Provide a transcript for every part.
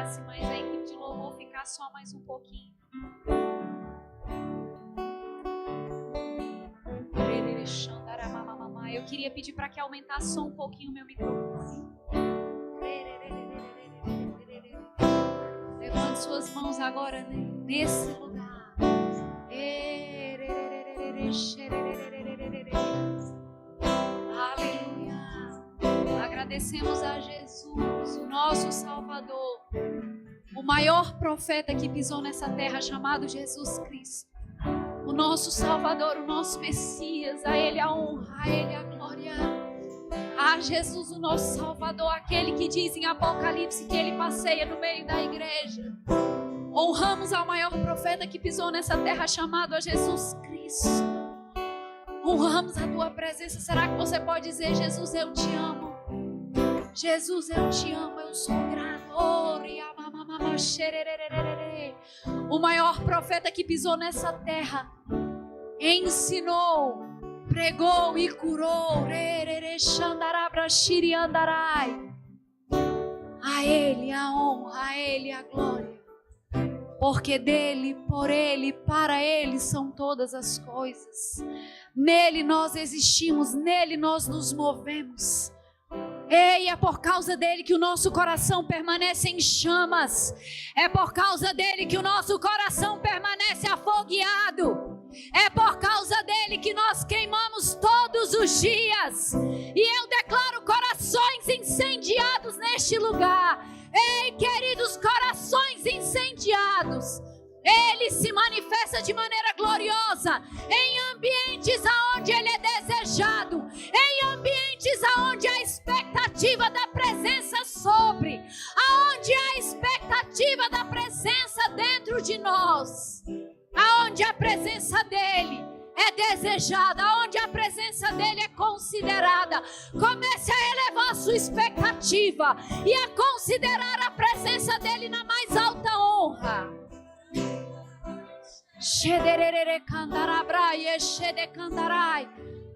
cantasse, mas a equipe de louvor ficar só mais um pouquinho. Eu queria pedir para que aumentasse só um pouquinho o meu microfone. Levante suas mãos agora, né, nesse lugar. Aleluia. Agradecemos a Jesus, o nosso Salvador, o maior profeta que pisou nessa terra, chamado Jesus Cristo. O nosso Salvador, o nosso Messias, a Ele a honra, a Ele a glória. A Jesus, o nosso Salvador, aquele que diz em Apocalipse que Ele passeia no meio da igreja. Honramos ao maior profeta que pisou nessa terra, chamado a Jesus Cristo. Honramos a Tua presença. Será que você pode dizer: Jesus, eu te amo? Jesus, eu te amo, eu sou grato. O maior profeta que pisou nessa terra ensinou, pregou e curou. A Ele a honra, a Ele a glória. Porque dele, por Ele, para Ele são todas as coisas. Nele nós existimos, nele nós nos movemos. Ei, é por causa dele que o nosso coração permanece em chamas. É por causa dele que o nosso coração permanece afogueado. É por causa dele que nós queimamos todos os dias. E eu declaro corações incendiados neste lugar. Ei, queridos, corações incendiados. Ele se manifesta de maneira gloriosa em ambientes aonde Ele é desejado, em ambientes aonde há expectativa da presença sobre, aonde há expectativa da presença dentro de nós, aonde a presença dEle é desejada, aonde a presença dEle é considerada. Comece a elevar a sua expectativa e a considerar a presença dEle na mais alta honra.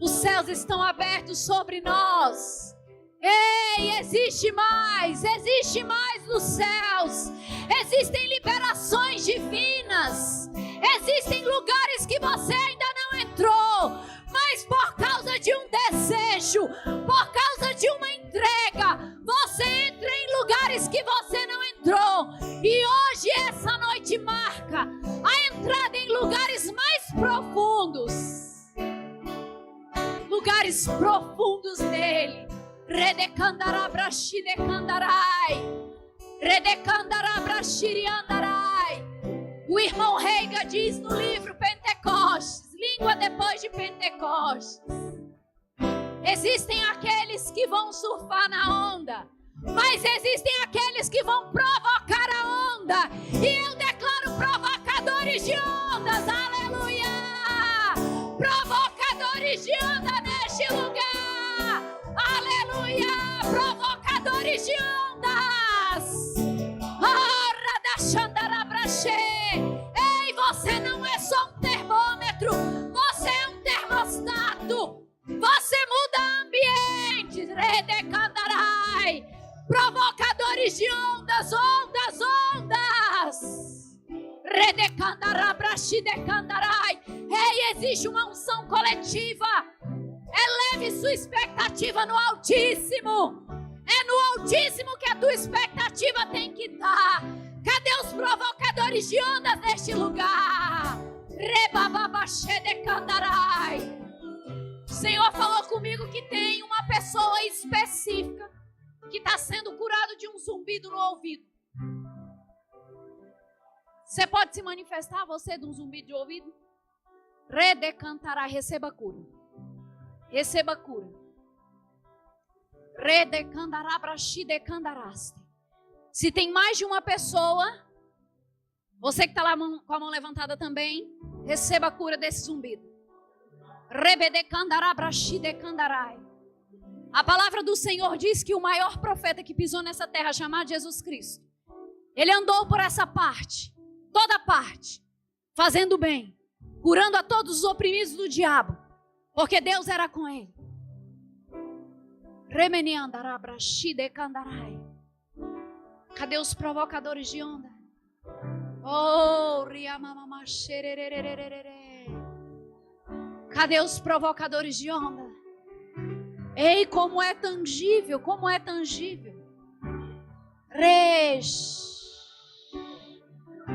Os céus estão abertos sobre nós. Ei, existe mais nos céus. Existem liberações divinas. Existem lugares que você ainda não entrou, mas por causa de um desejo, por causa de uma entrega, você entra em lugares que você não entrou. E hoje, essa noite marca a entrada em lugares mais profundos. Lugares profundos dele. O irmão Reiga diz no livro Pentecostes, língua depois de Pentecostes. Existem aqueles que vão surfar na onda, mas existem aqueles que vão provocar a onda. E eu declaro provocadores de ondas, aleluia! Provocadores de onda neste lugar, aleluia! Provocadores de ondas. Ei, você não é só um termômetro, você é um termostato. Você muda ambientes. Provocadores de ondas, ondas, ondas. Ei, existe uma unção coletiva. Eleve sua expectativa no Altíssimo. É no Altíssimo que a tua expectativa tem que estar. Cadê os provocadores de ondas neste lugar? O Senhor falou comigo que tem uma pessoa específica que está sendo curado de um zumbido no ouvido. Você pode se manifestar, você, de um zumbido de ouvido? Receba cura. Receba cura. Se tem mais de uma pessoa, você que está lá com a mão levantada também, receba a cura desse zumbido. A palavra do Senhor diz que o maior profeta que pisou nessa terra, chamado Jesus Cristo, ele andou por essa parte, toda parte, fazendo bem, curando a todos os oprimidos do diabo, porque Deus era com ele. Cadê os provocadores de onda? Oh, riamamama xerererererere. Cadê os provocadores de onda? Ei, como é tangível, como é tangível.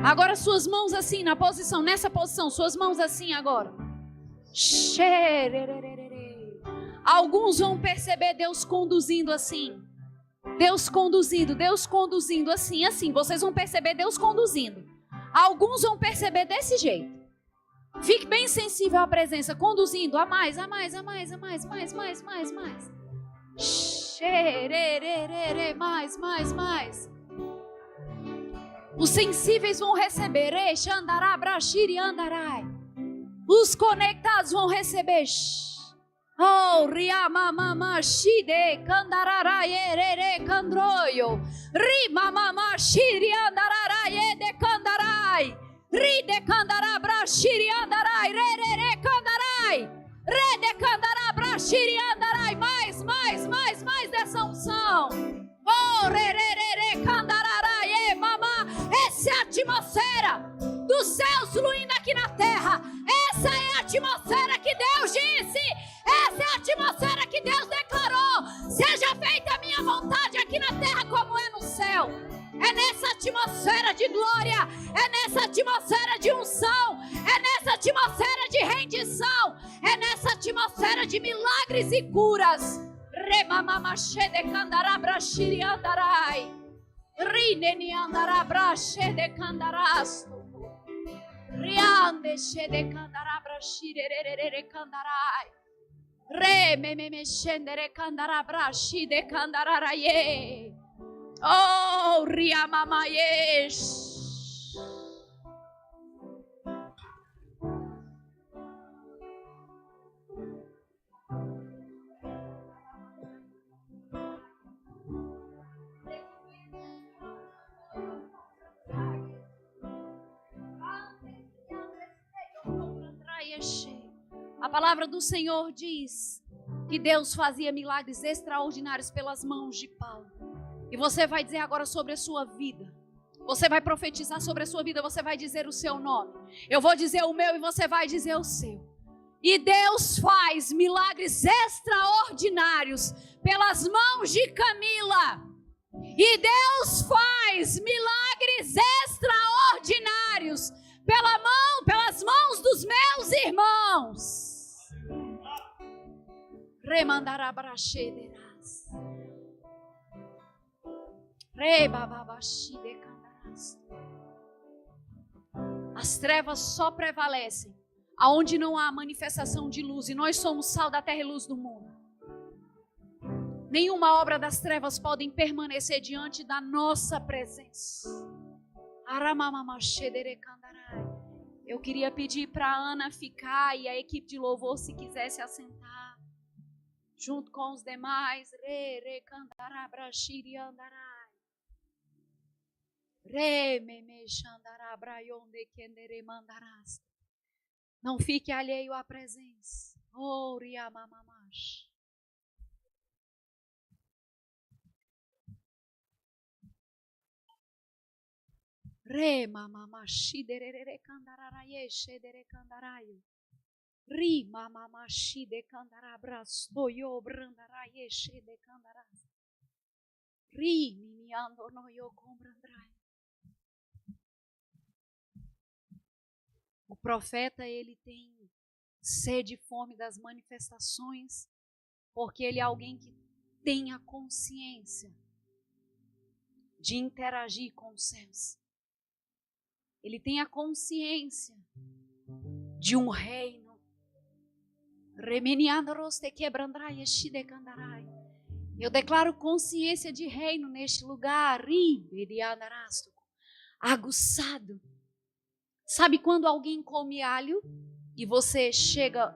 Agora suas mãos assim, na posição, nessa posição, suas mãos assim agora. Alguns vão perceber Deus conduzindo assim. Deus conduzindo assim, assim. Vocês vão perceber Deus conduzindo. Alguns vão perceber desse jeito. Fique bem sensível à presença, conduzindo a mais. Mais. Os sensíveis vão receber. Os conectados vão receber. Oh, riamamama shide kandararaye rere kandroyo. Rimamama shiri andararaye de kandarai. Ride kandarabra shiri andarai rere kandarai. Rede kandarabra shiri andarai. Mais dessa unção. Oh, rere kandararaye mama. Essa é a atmosfera dos céus fluindo aqui na terra. Essa é a atmosfera que Deus disse. Essa é a atmosfera que Deus declarou. Seja feita a minha vontade aqui na terra como é no céu. É nessa atmosfera de glória. É nessa atmosfera de unção. É nessa atmosfera de rendição. É nessa atmosfera de milagres e curas. Remamamache de candarabra shiri andarai. Rineni andarabra she de candarasto. Riande she de candarabra shiri rere candarai. Re me scendere candarabra shi de candararaye. Oh, riamamayesh. A palavra do Senhor diz que Deus fazia milagres extraordinários pelas mãos de Paulo. E você vai dizer agora sobre a sua vida. Você vai profetizar sobre a sua vida. Você vai dizer o seu nome. Eu vou dizer o meu e você vai dizer o seu. E Deus faz milagres extraordinários pelas mãos de Camila. E Deus faz milagres extraordinários pelas mãos dos meus irmãos. Remandará brachederas. Rebababashi decandarás. As trevas só prevalecem aonde não há manifestação de luz. E nós somos sal da terra e luz do mundo. Nenhuma obra das trevas pode permanecer diante da nossa presença. Eu queria pedir para a Ana ficar e a equipe de louvor, se quisesse assentar, junto com os demais. Não fique alheio à presença. Re mama shidere kandararaye shedere kandarayo. Ri mama shide kandarabras doyo brandaraye shede kandaras. Ri mimiando no yo combrandrai. O profeta, ele tem sede e fome das manifestações, porque ele é alguém que tem a consciência de interagir com os céus. Ele tem a consciência de um reino. Eu declaro consciência de reino neste lugar. Aguçado. Sabe quando alguém come alho e você chega,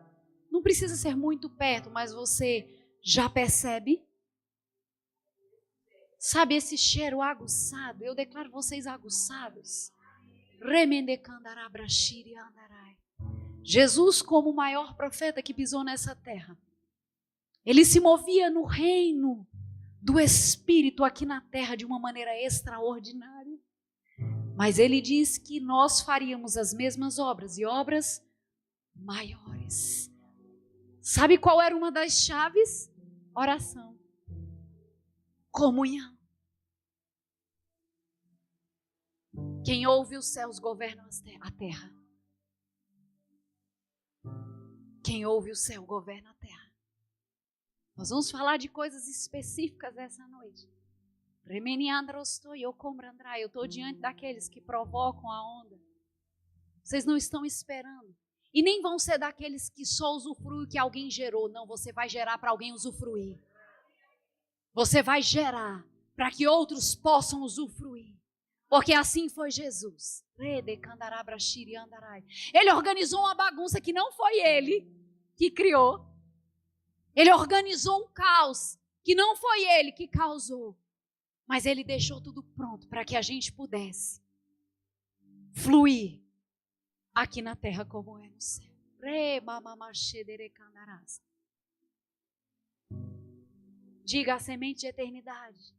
não precisa ser muito perto, mas você já percebe? Sabe esse cheiro aguçado? Eu declaro vocês aguçados. Jesus, como o maior profeta que pisou nessa terra, ele se movia no reino do Espírito aqui na terra de uma maneira extraordinária. Mas ele diz que nós faríamos as mesmas obras e obras maiores. Sabe qual era uma das chaves? Oração. Comunhão. Quem ouve os céus governa a terra. Quem ouve o céu governa a terra. Nós vamos falar de coisas específicas essa noite. Eu estou diante daqueles que provocam a onda. Vocês não estão esperando. E nem vão ser daqueles que só usufruem o que alguém gerou. Não, você vai gerar para alguém usufruir. Você vai gerar para que outros possam usufruir. Porque assim foi Jesus. Ele organizou uma bagunça que não foi ele que criou. Ele organizou um caos que não foi ele que causou. Mas ele deixou tudo pronto para que a gente pudesse fluir aqui na terra como é no céu. Diga: a semente de eternidade.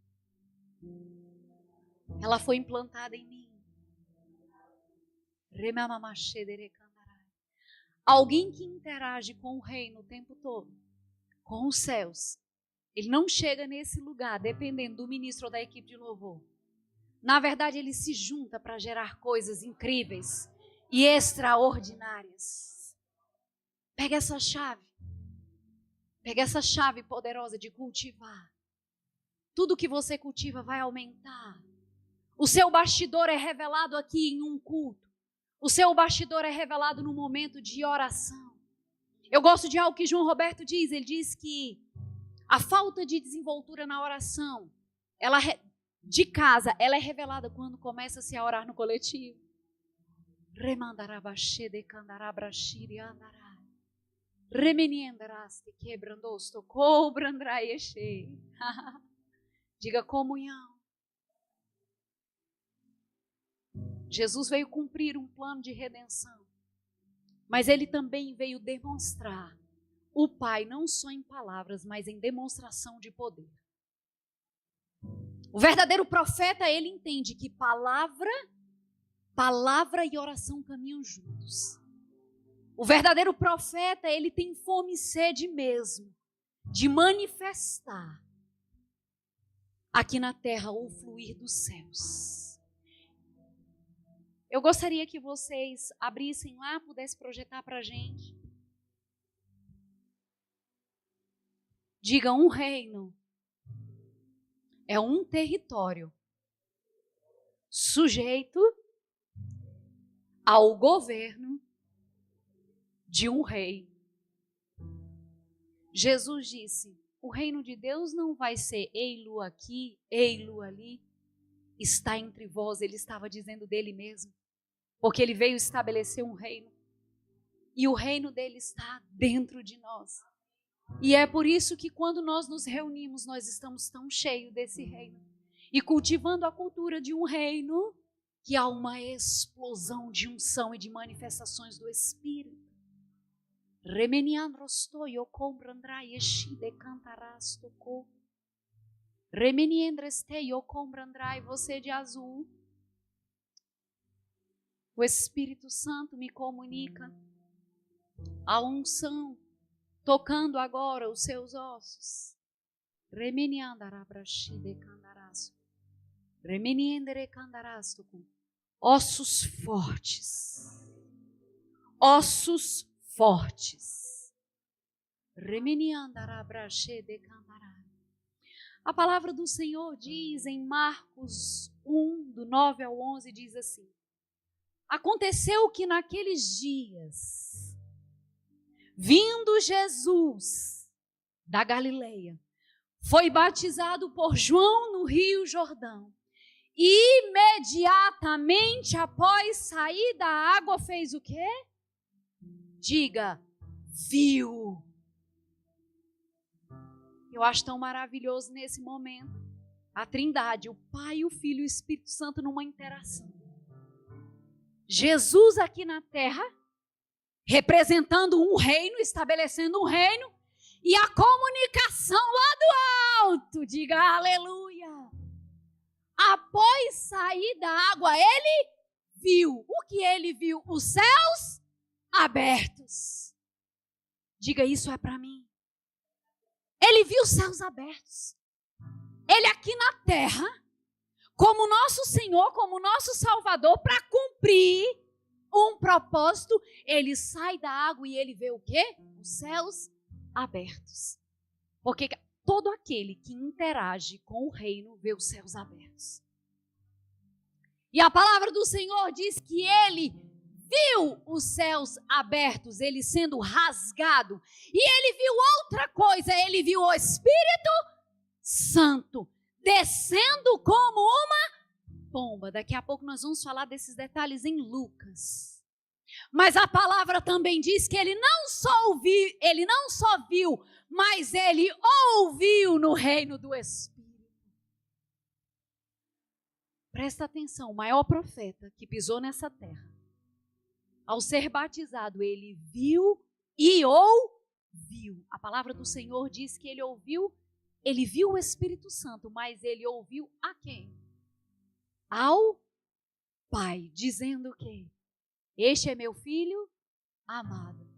Ela foi implantada em mim. Alguém que interage com o reino o tempo todo, com os céus, ele não chega nesse lugar dependendo do ministro ou da equipe de louvor. Na verdade, ele se junta para gerar coisas incríveis e extraordinárias. Pega essa chave. Pega essa chave poderosa de cultivar. Tudo que você cultiva vai aumentar. O seu bastidor é revelado aqui em um culto. O seu bastidor é revelado no momento de oração. Eu gosto de algo que João Roberto diz. Ele diz que a falta de desenvoltura na oração, de casa, ela é revelada quando começa-se a orar no coletivo. Diga: comunhão. Jesus veio cumprir um plano de redenção, mas ele também veio demonstrar o Pai não só em palavras, mas em demonstração de poder. O verdadeiro profeta, ele entende que palavra e oração caminham juntos. O verdadeiro profeta, ele tem fome e sede mesmo de manifestar aqui na terra o fluir dos céus. Eu gostaria que vocês abrissem lá, pudessem projetar para a gente. Diga: um reino é um território sujeito ao governo de um rei. Jesus disse: o reino de Deus não vai ser ei-lo aqui, ei-lo ali. Está entre vós. Ele estava dizendo dele mesmo. Porque ele veio estabelecer um reino. E o reino dele está dentro de nós. E é por isso que quando nós nos reunimos, nós estamos tão cheios desse reino. E cultivando a cultura de um reino, que há uma explosão de unção e de manifestações do Espírito. Você de azul. O Espírito Santo me comunica a unção, tocando agora os seus ossos. Ossos fortes. Ossos fortes. A palavra do Senhor diz em Marcos 1, do 9 ao 11, diz assim: aconteceu que naqueles dias, vindo Jesus da Galileia, foi batizado por João no Rio Jordão. Imediatamente após sair da água, fez o quê? Diga: viu. Eu acho tão maravilhoso nesse momento a Trindade, o Pai, o Filho e o Espírito Santo numa interação. Jesus aqui na terra, representando um reino, estabelecendo um reino, E a comunicação lá do alto, diga aleluia. Após sair da água, ele viu. O que ele viu? Os céus abertos. Diga, isso é para mim. Ele viu os céus abertos. Ele aqui na terra, como nosso Senhor, como nosso Salvador, para cumprir um propósito, ele sai da água e ele vê o quê? Os céus abertos. Porque todo aquele que interage com o reino vê os céus abertos. E a palavra do Senhor diz que ele viu os céus abertos, ele sendo rasgado. E ele viu outra coisa, ele viu o Espírito Santo descendo como uma pomba. Daqui a pouco nós vamos falar desses detalhes em Lucas. Mas a palavra também diz que ele não só viu, mas ele ouviu no reino do Espírito. Presta atenção, o maior profeta que pisou nessa terra, ao ser batizado, ele viu e ouviu. A palavra do Senhor diz que ele viu o Espírito Santo, mas ele ouviu a quem? Ao Pai, dizendo que este é meu filho amado.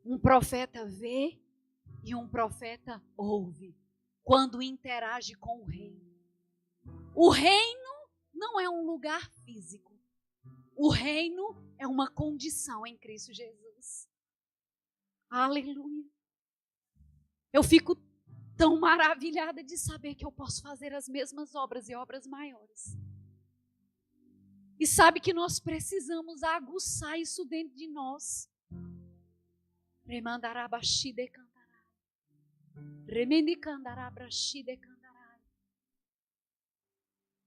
Um profeta vê e um profeta ouve quando interage com o reino. O reino não é um lugar físico. O reino é uma condição em Cristo Jesus. Aleluia. Eu fico tão maravilhada de saber que eu posso fazer as mesmas obras e obras maiores. E sabe que nós precisamos aguçar isso dentro de nós.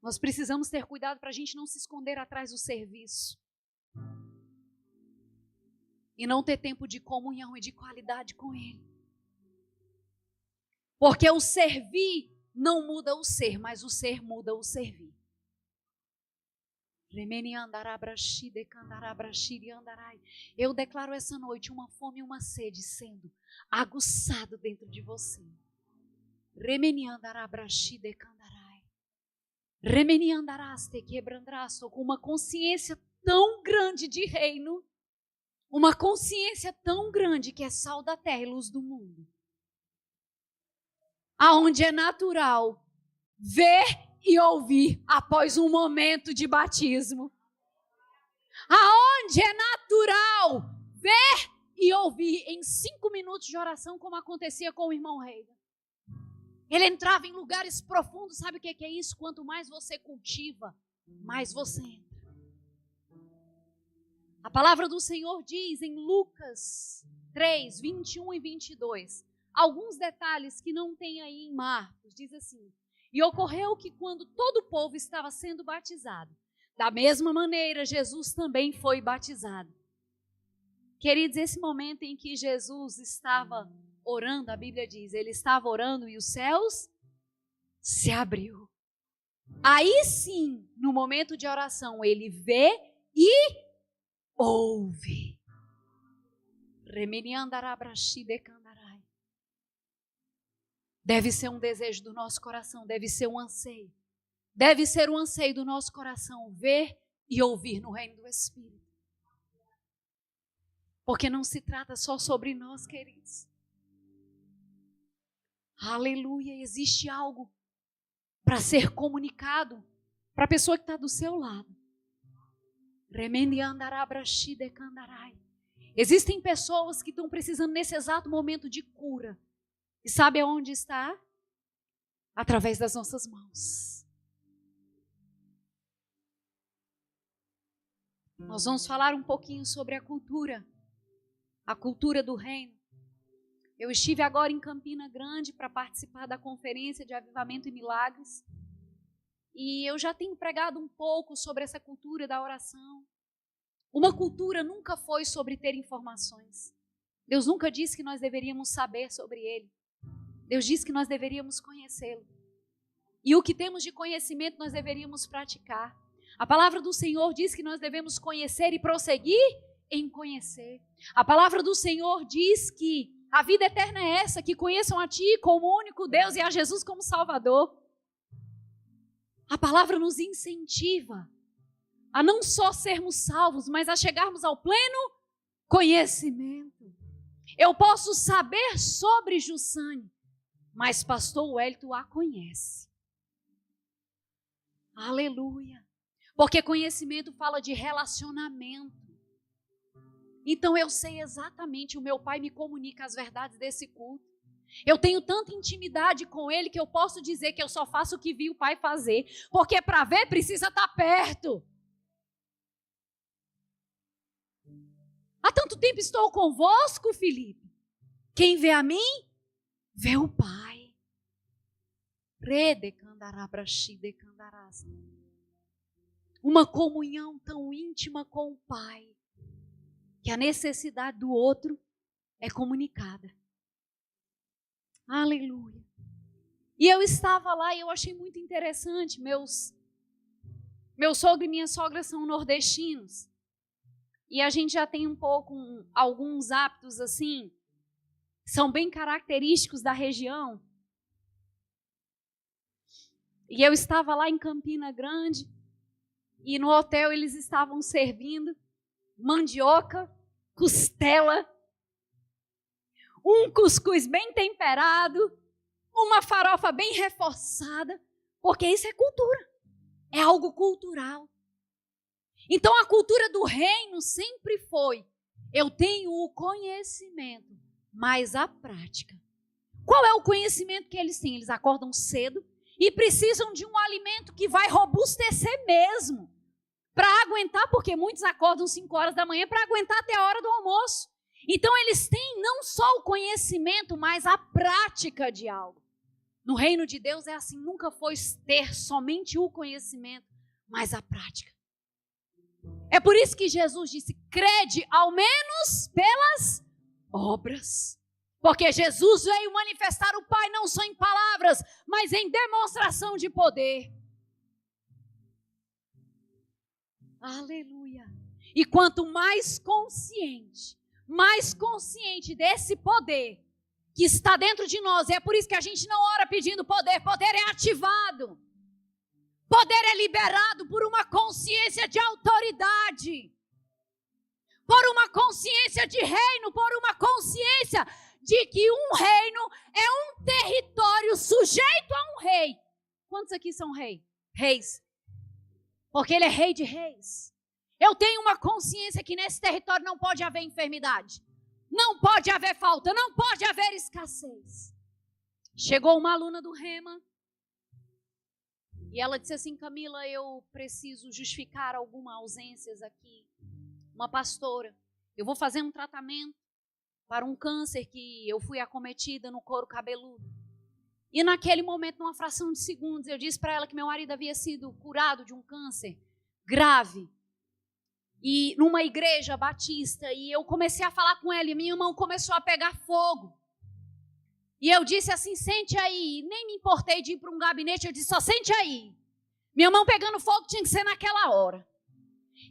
Nós precisamos ter cuidado para a gente não se esconder atrás do serviço. E não ter tempo de comunhão e de qualidade com Ele. Porque o servir não muda o ser, mas o ser muda o servir. Eu declaro essa noite uma fome e uma sede sendo aguçado dentro de você. Com uma consciência tão grande de reino, uma consciência tão grande que é sal da terra e luz do mundo. Aonde é natural ver e ouvir após um momento de batismo. Aonde é natural ver e ouvir em 5 minutos de oração, como acontecia com o irmão Reiga. Ele entrava em lugares profundos, sabe o que é isso? Quanto mais você cultiva, mais você entra. A palavra do Senhor diz em Lucas 3, 21 e 22, alguns detalhes que não tem aí em Marcos, diz assim: e ocorreu que quando todo o povo estava sendo batizado, da mesma maneira Jesus também foi batizado. Queridos, esse momento em que Jesus estava orando, a Bíblia diz, ele estava orando e os céus se abriu. Aí sim, no momento de oração, ele vê e ouve. Deve ser um desejo do nosso coração, deve ser um anseio. Deve ser um anseio do nosso coração ver e ouvir no reino do Espírito. Porque não se trata só sobre nós, queridos. Aleluia, existe algo para ser comunicado para a pessoa que está do seu lado. Existem pessoas que estão precisando nesse exato momento de cura. E sabe aonde está? Através das nossas mãos. Nós vamos falar um pouquinho sobre a cultura do reino. Eu estive agora em Campina Grande para participar da conferência de Avivamento e Milagres. E eu já tenho pregado um pouco sobre essa cultura da oração. Uma cultura nunca foi sobre ter informações. Deus nunca disse que nós deveríamos saber sobre Ele. Deus disse que nós deveríamos conhecê-lo. E o que temos de conhecimento nós deveríamos praticar. A palavra do Senhor diz que nós devemos conhecer e prosseguir em conhecer. A palavra do Senhor diz que a vida eterna é essa, que conheçam a Ti como o único Deus e a Jesus como Salvador. A palavra nos incentiva a não só sermos salvos, mas a chegarmos ao pleno conhecimento. Eu posso saber sobre Jussane, mas pastor Wellington a conhece. Aleluia. Porque conhecimento fala de relacionamento. Então eu sei exatamente, o meu pai me comunica as verdades desse culto. Eu tenho tanta intimidade com ele que eu posso dizer que eu só faço o que vi o pai fazer. Porque para ver precisa estar perto. Há tanto tempo estou convosco, Filipe. Quem vê a mim, vê o Pai. Uma comunhão tão íntima com o Pai, que a necessidade do outro é comunicada. Aleluia. E eu estava lá e eu achei muito interessante. Meu sogro e minha sogra são nordestinos. E a gente já tem alguns hábitos assim, são bem característicos da região. E eu estava lá em Campina Grande, e no hotel eles estavam servindo mandioca, costela, um cuscuz bem temperado, uma farofa bem reforçada, porque isso é cultura, é algo cultural. Então a cultura do reino sempre foi, eu tenho o conhecimento, mas a prática. Qual é o conhecimento que eles têm? Eles acordam cedo e precisam de um alimento que vai robustecer mesmo, para aguentar, porque muitos acordam 5 horas da manhã para aguentar até a hora do almoço. Então eles têm não só o conhecimento, mas a prática de algo. No reino de Deus é assim, nunca foi ter somente o conhecimento, mas a prática. É por isso que Jesus disse, crede ao menos pelas obras. Porque Jesus veio manifestar o Pai não só em palavras, mas em demonstração de poder. Aleluia. E quanto mais consciente desse poder que está dentro de nós, é por isso que a gente não ora pedindo poder, poder é ativado. Poder é liberado por uma consciência de autoridade, por uma consciência de reino, por uma consciência de que um reino é um território sujeito a um rei. Quantos aqui são reis? Porque ele é rei de reis. Eu tenho uma consciência que nesse território não pode haver enfermidade, não pode haver falta, não pode haver escassez. Chegou uma aluna do Rema, e ela disse assim, Camila, eu preciso justificar algumas ausências aqui. Uma pastora, eu vou fazer um tratamento para um câncer que eu fui acometida no couro cabeludo. E naquele momento, numa fração de segundos, eu disse para ela que meu marido havia sido curado de um câncer grave. E numa igreja batista, e eu comecei a falar com ela, e minha mão começou a pegar fogo. E eu disse assim, sente aí. Nem me importei de ir para um gabinete, eu disse, só sente aí. Minha mão pegando fogo tinha que ser naquela hora.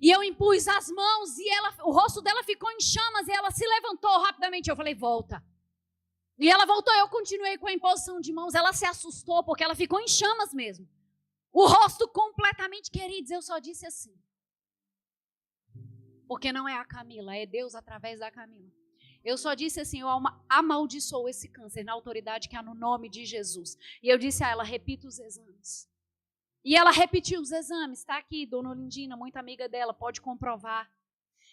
E eu impus as mãos e o rosto dela ficou em chamas e ela se levantou rapidamente. Eu falei, volta. E ela voltou, eu continuei com a imposição de mãos. Ela se assustou porque ela ficou em chamas mesmo. O rosto completamente, queridos, eu só disse assim. Porque não é a Camila, é Deus através da Camila. Eu só disse assim, eu amaldiçoo esse câncer na autoridade que há no nome de Jesus. E eu disse a ela, repita os exames. E ela repetiu os exames, está aqui, dona Olindina, muito amiga dela, pode comprovar.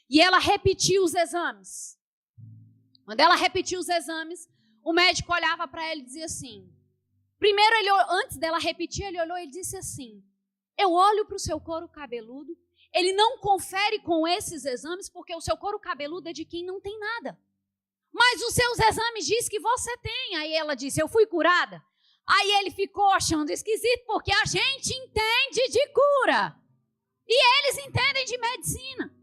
E ela repetiu os exames. Quando ela repetiu os exames, o médico olhava para ela e dizia assim, primeiro, antes dela repetir, ele olhou e disse assim, eu olho para o seu couro cabeludo, ele não confere com esses exames, porque o seu couro cabeludo é de quem não tem nada. Mas os seus exames dizem que você tem. Aí ela disse, eu fui curada. Aí ele ficou achando esquisito, porque a gente entende de cura. E eles entendem de medicina.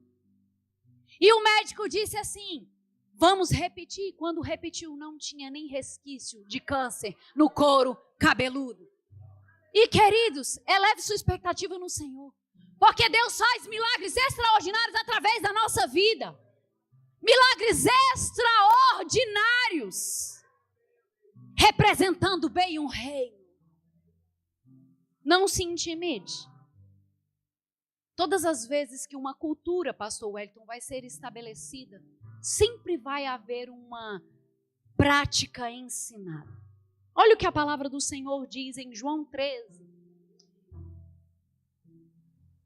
E o médico disse assim, vamos repetir. Quando repetiu, não tinha nem resquício de câncer no couro cabeludo. E queridos, eleve sua expectativa no Senhor. Porque Deus faz milagres extraordinários através da nossa vida. milagres extraordinários, representando bem um reino. Não se intimide. Todas as vezes que uma cultura, pastor Wellington, vai ser estabelecida, sempre vai haver uma prática ensinada. Olha o que a palavra do Senhor diz em João 13.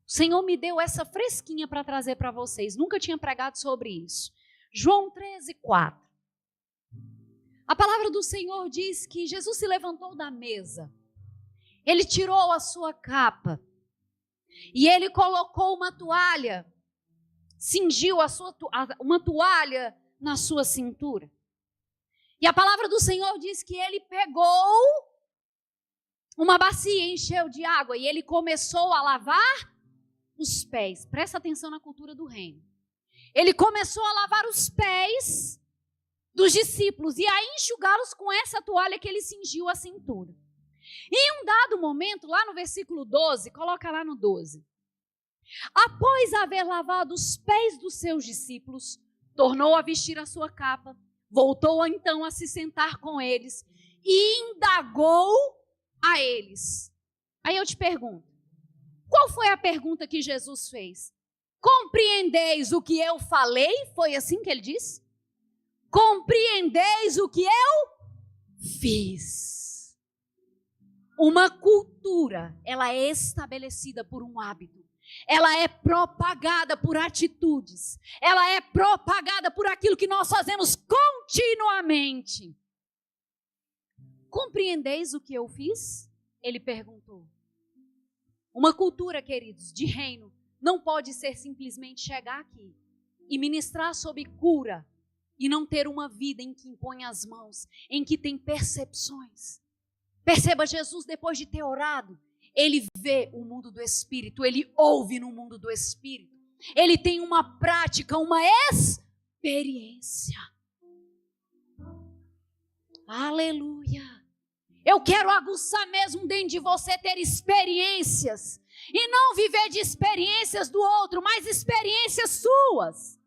O Senhor me deu essa fresquinha para trazer para vocês. Nunca tinha pregado sobre isso. João 13, 4. A palavra do Senhor diz que Jesus se levantou da mesa. Ele tirou a sua capa. E ele colocou uma toalha. Cingiu uma toalha na sua cintura. E a palavra do Senhor diz que ele pegou uma bacia e encheu de água. E ele começou a lavar os pés. Presta atenção na cultura do reino. Ele começou a lavar os pés dos discípulos e a enxugá-los com essa toalha que ele cingiu a cintura. E em um dado momento, lá no versículo 12, coloca lá no 12. Após haver lavado os pés dos seus discípulos, tornou a vestir a sua capa, voltou então a se sentar com eles e indagou a eles. Aí eu te pergunto, qual foi a pergunta que Jesus fez? Compreendeis o que eu falei? Foi assim que ele disse? Compreendeis o que eu fiz. Uma cultura, ela é estabelecida por um hábito. Ela é propagada por atitudes. Ela é propagada por aquilo que nós fazemos continuamente. Compreendeis o que eu fiz? Ele perguntou. Uma cultura, queridos, de reino, não pode ser simplesmente chegar aqui e ministrar sobre cura e não ter uma vida em que impõe as mãos, em que tem percepções. Perceba, Jesus, depois de ter orado, ele vê o mundo do Espírito, ele ouve no mundo do Espírito. Ele tem uma prática, uma experiência. Aleluia. Eu quero aguçar mesmo dentro de você ter experiências. E não viver de experiências do outro, mas experiências suas.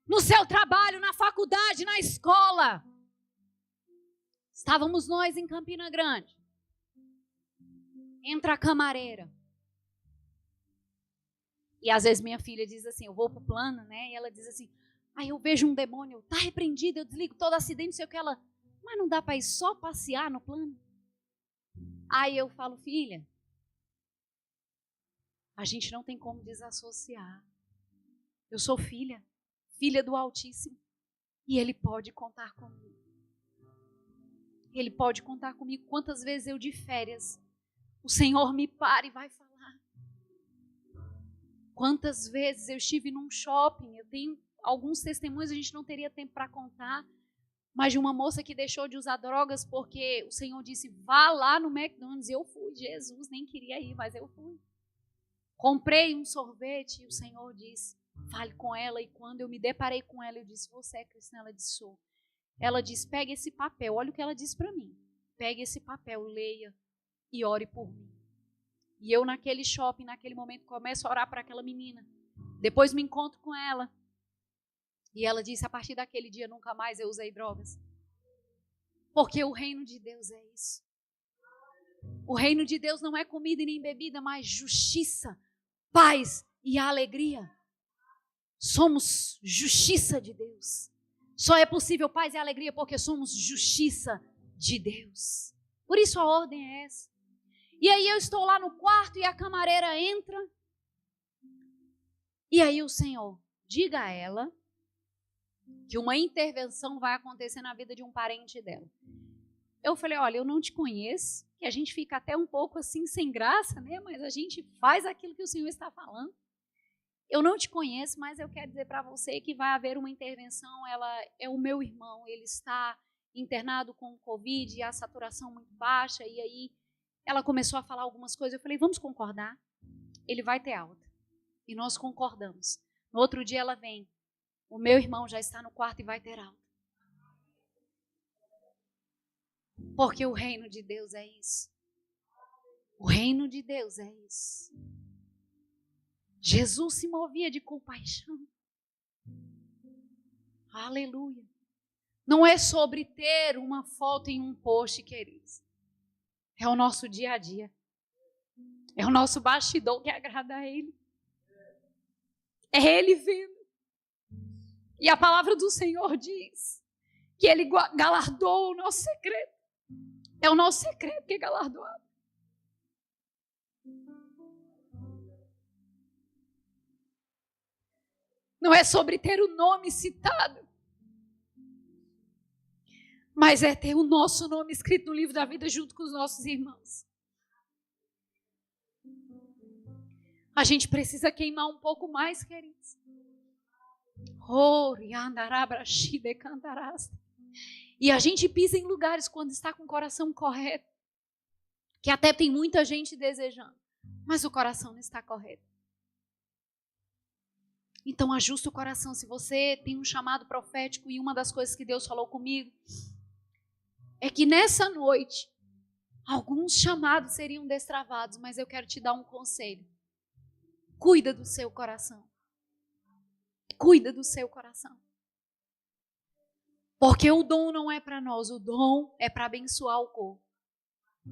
No seu trabalho, na faculdade, na escola. Estávamos nós em Campina Grande. Entra a camareira. E às vezes minha filha diz assim, eu vou pro plano, né? E ela diz assim, aí eu vejo um demônio, tá repreendido, eu desligo todo acidente, não sei o que ela... Mas não dá para ir só passear no plano? Aí eu falo, filha, a gente não tem como desassociar. Eu sou filha do Altíssimo. E Ele pode contar comigo. Ele pode contar comigo. Quantas vezes eu de férias, o Senhor me para e vai falar. Quantas vezes eu estive num shopping, eu tenho alguns testemunhos, a gente não teria tempo para contar, mas de uma moça que deixou de usar drogas porque o Senhor disse, vá lá no McDonald's. Eu fui, Jesus, nem queria ir, mas eu fui. Comprei um sorvete e o Senhor disse, fale com ela. E quando eu me deparei com ela, eu disse, você é cristã? Ela disse, sou. Ela disse, pegue esse papel, olha o que ela disse para mim. Pegue esse papel, leia e ore por mim. E eu naquele shopping, naquele momento, começo a orar para aquela menina. Depois me encontro com ela. E ela disse, a partir daquele dia nunca mais eu usei drogas. Porque o reino de Deus é isso. O reino de Deus não é comida e nem bebida, mas justiça, paz e alegria. Somos justiça de Deus. Só é possível paz e alegria porque somos justiça de Deus. Por isso a ordem é essa. E aí eu estou lá no quarto e a camareira entra. E aí o Senhor, diga a ela que uma intervenção vai acontecer na vida de um parente dela. Eu falei, olha, eu não te conheço, que a gente fica até um pouco assim sem graça, né? Mas a gente faz aquilo que o Senhor está falando. Eu não te conheço, mas eu quero dizer para você que vai haver uma intervenção. Ela é o meu irmão, ele está internado com Covid e a saturação muito baixa. E aí ela começou a falar algumas coisas. Eu falei, vamos concordar? Ele vai ter alta. E nós concordamos. No outro dia ela vem. O meu irmão já está no quarto e vai ter alta. Porque o reino de Deus é isso. O reino de Deus é isso. Jesus se movia de compaixão. Aleluia. Não é sobre ter uma foto em um post, queridos. É o nosso dia a dia. É o nosso bastidor que agrada a Ele. É Ele vendo. E a palavra do Senhor diz que Ele galardoa o nosso segredo. É o nosso segredo que é galardoado. Não é sobre ter o nome citado, mas é ter o nosso nome escrito no livro da vida junto com os nossos irmãos. A gente precisa queimar um pouco mais, queridos. E a gente pisa em lugares quando está com o coração correto, que até tem muita gente desejando, mas o coração não está correto. Então ajusta o coração. Se você tem um chamado profético, e uma das coisas que Deus falou comigo é que nessa noite alguns chamados seriam destravados, mas eu quero te dar um conselho. Cuida do seu coração. Cuida do seu coração. Porque o dom não é para nós, o dom é para abençoar o corpo.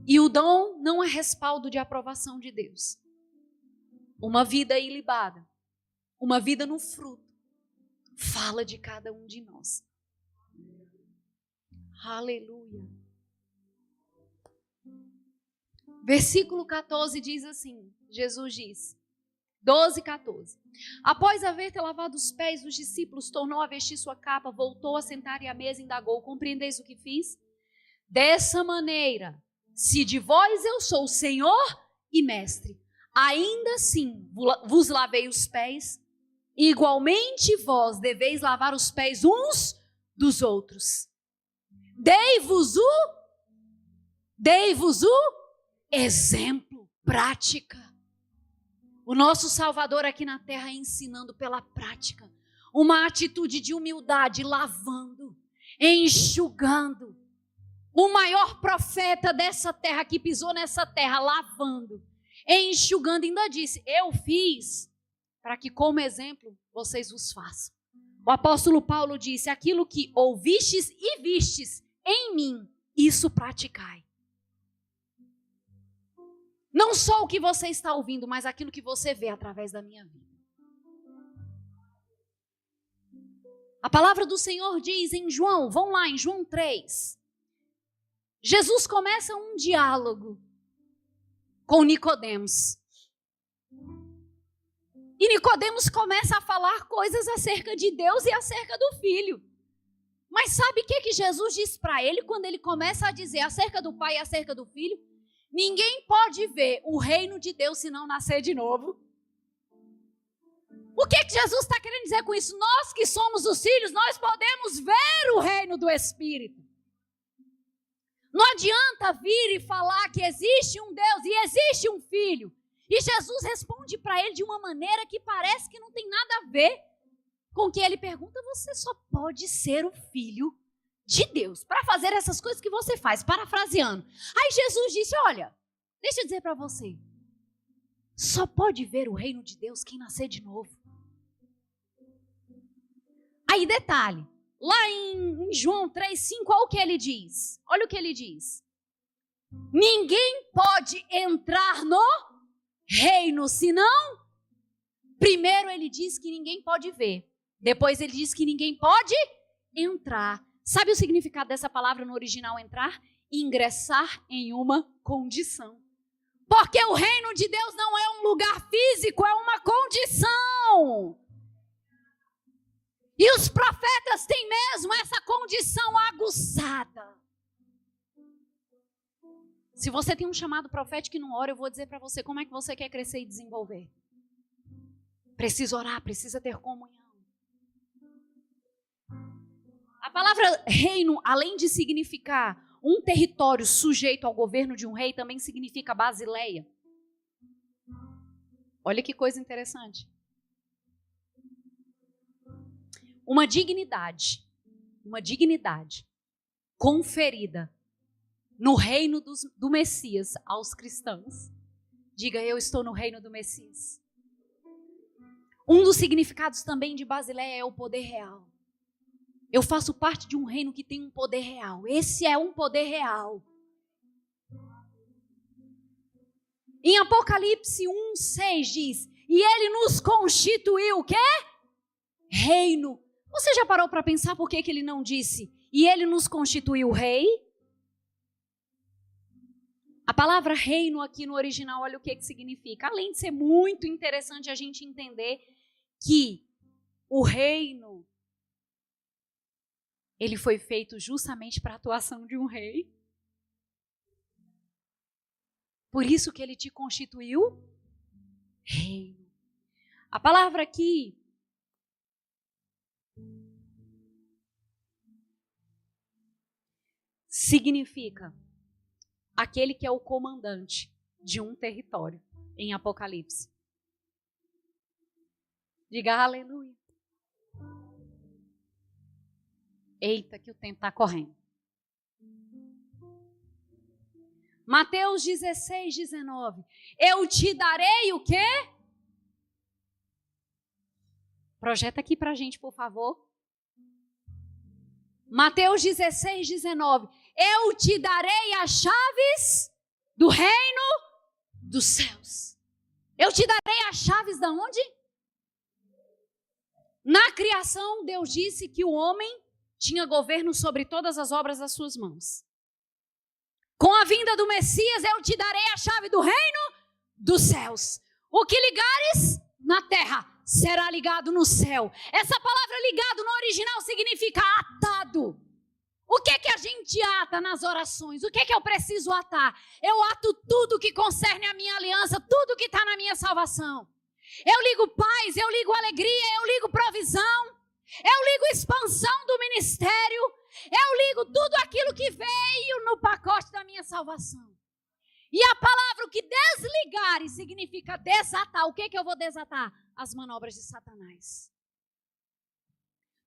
E o dom não é respaldo de aprovação de Deus. Uma vida ilibada, uma vida no fruto, fala de cada um de nós. Aleluia. Versículo 14 diz assim, Jesus diz, 12:14. Após haver lavado os pés dos discípulos, tornou a vestir sua capa, voltou a sentar à mesa e indagou: compreendeis o que fiz? Dessa maneira, se de vós eu sou Senhor e Mestre, ainda assim vos lavei os pés, igualmente vós deveis lavar os pés uns dos outros. Dei-vos o exemplo, prática. O nosso Salvador aqui na terra ensinando pela prática. Uma atitude de humildade, lavando, enxugando. O maior profeta dessa terra, que pisou nessa terra, lavando, enxugando, ainda disse: eu fiz para que como exemplo vocês os façam. O apóstolo Paulo disse: aquilo que ouvistes e vistes em mim, isso praticai. Não só o que você está ouvindo, mas aquilo que você vê através da minha vida. A palavra do Senhor diz em João, vão lá em João 3. Jesus começa um diálogo com Nicodemos. E Nicodemos começa a falar coisas acerca de Deus e acerca do Filho. Mas sabe o que Jesus diz para ele quando ele começa a dizer acerca do Pai e acerca do Filho? Ninguém pode ver o reino de Deus se não nascer de novo. O que Jesus está querendo dizer com isso? Nós que somos os filhos, nós podemos ver o reino do Espírito. Não adianta vir e falar que existe um Deus e existe um Filho. E Jesus responde para ele de uma maneira que parece que não tem nada a ver com o que ele pergunta. Você só pode ser o Filho de Deus para fazer essas coisas que você faz, parafraseando. Aí Jesus disse: olha, deixa eu dizer para você, só pode ver o reino de Deus quem nascer de novo. Aí detalhe, lá em João 3:5, olha o que ele diz. Olha o que ele diz. Ninguém pode entrar no reino, senão, primeiro ele diz que ninguém pode ver. Depois ele diz que ninguém pode entrar. Sabe o significado dessa palavra no original, entrar? Ingressar em uma condição. Porque o reino de Deus não é um lugar físico, é uma condição. E os profetas têm mesmo essa condição aguçada. Se você tem um chamado profético e não ora, eu vou dizer para você como é que você quer crescer e desenvolver. Precisa orar, precisa ter comunhão. A palavra reino, além de significar um território sujeito ao governo de um rei, também significa basileia. Olha que coisa interessante. Uma dignidade conferida no reino do Messias aos cristãos. Diga: eu estou no reino do Messias. Um dos significados também de Basileia é o poder real. Eu faço parte de um reino que tem um poder real. Esse é um poder real. Em Apocalipse 1:6 diz: e ele nos constituiu o quê? Reino. Você já parou para pensar por que ele não disse: e ele nos constituiu rei? A palavra reino aqui no original, olha o que significa. Além de ser muito interessante a gente entender que o reino, ele foi feito justamente para a atuação de um rei. Por isso que ele te constituiu reino. A palavra aqui significa aquele que é o comandante de um território, em Apocalipse. Diga aleluia. Eita, que o tempo está correndo. Mateus 16:19. Eu te darei o quê? Projeta aqui pra gente, por favor. Mateus 16:19. Eu te darei as chaves do reino dos céus. Eu te darei as chaves da onde? Na criação, Deus disse que o homem tinha governo sobre todas as obras das suas mãos. Com a vinda do Messias, eu te darei a chave do reino dos céus. O que ligares na terra será ligado no céu. Essa palavra ligado no original significa atado. O que é que a gente ata nas orações? O que é que eu preciso atar? Eu ato tudo que concerne a minha aliança, tudo que está na minha salvação. Eu ligo paz, eu ligo alegria, eu ligo provisão, eu ligo expansão do ministério, eu ligo tudo aquilo que veio no pacote da minha salvação. E a palavra o que desligar significa desatar. O que é que eu vou desatar? As manobras de Satanás.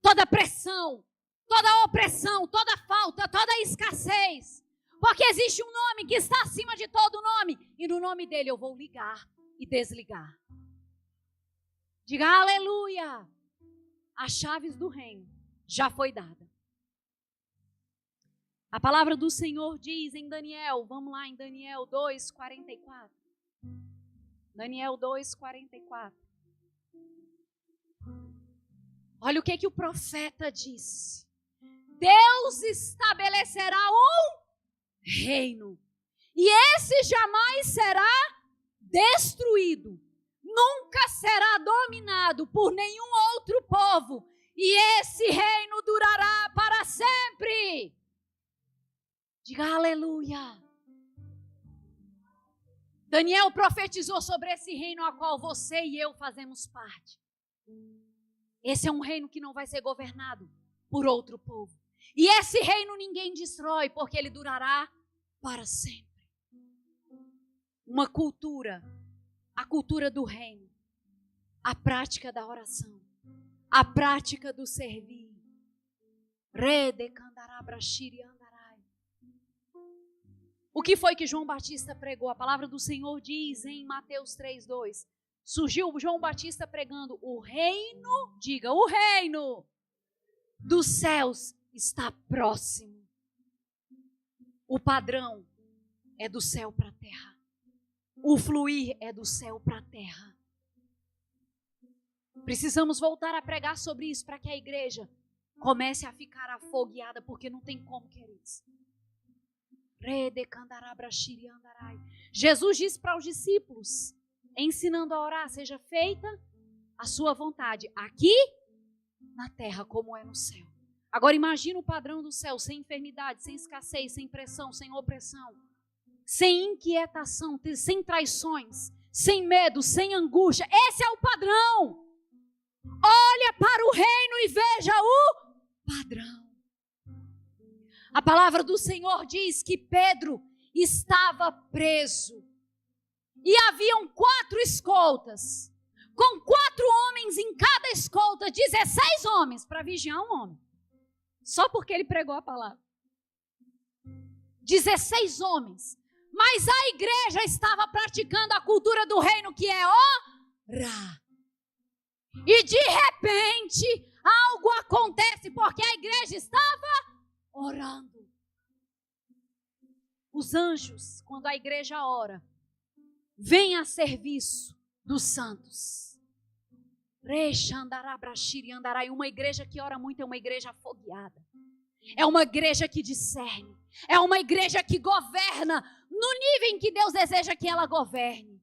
Toda pressão, toda opressão, toda falta, toda escassez. Porque existe um nome que está acima de todo nome. E no nome dele eu vou ligar e desligar. Diga aleluia. As chaves do reino já foi dada. A palavra do Senhor diz em Daniel, vamos lá em Daniel 2:44. Daniel 2:44. Olha o que o profeta disse. Deus estabelecerá um reino. E esse jamais será destruído. Nunca será dominado por nenhum outro povo. E esse reino durará para sempre. Diga aleluia. Daniel profetizou sobre esse reino a qual você e eu fazemos parte. Esse é um reino que não vai ser governado por outro povo. E esse reino ninguém destrói, porque ele durará para sempre. Uma cultura, a cultura do reino, a prática da oração, a prática do servir. O que foi que João Batista pregou? A palavra do Senhor diz em Mateus 3:2. Surgiu João Batista pregando o reino, diga, o reino dos céus está próximo. O padrão é do céu para a terra. O fluir é do céu para a terra. Precisamos voltar a pregar sobre isso para que a igreja comece a ficar afogueada, porque não tem como, queridos. Jesus disse para os discípulos, ensinando a orar: seja feita a sua vontade, aqui na terra como é no céu. Agora imagina o padrão do céu, sem enfermidade, sem escassez, sem pressão, sem opressão, sem inquietação, sem traições, sem medo, sem angústia. Esse é o padrão. Olha para o reino e veja o padrão. A palavra do Senhor diz que Pedro estava preso. E haviam 4 escoltas. Com 4 homens em cada escolta, 16 homens para vigiar um homem. Só porque ele pregou a palavra. 16 homens. Mas a igreja estava praticando a cultura do reino, que é orar. E de repente, Algo acontece porque a igreja estava orando. Os anjos, quando a igreja ora, vêm a serviço dos santos. E uma igreja que ora muito é uma igreja afogueada. É uma igreja que discerne. É uma igreja que governa no nível em que Deus deseja que ela governe.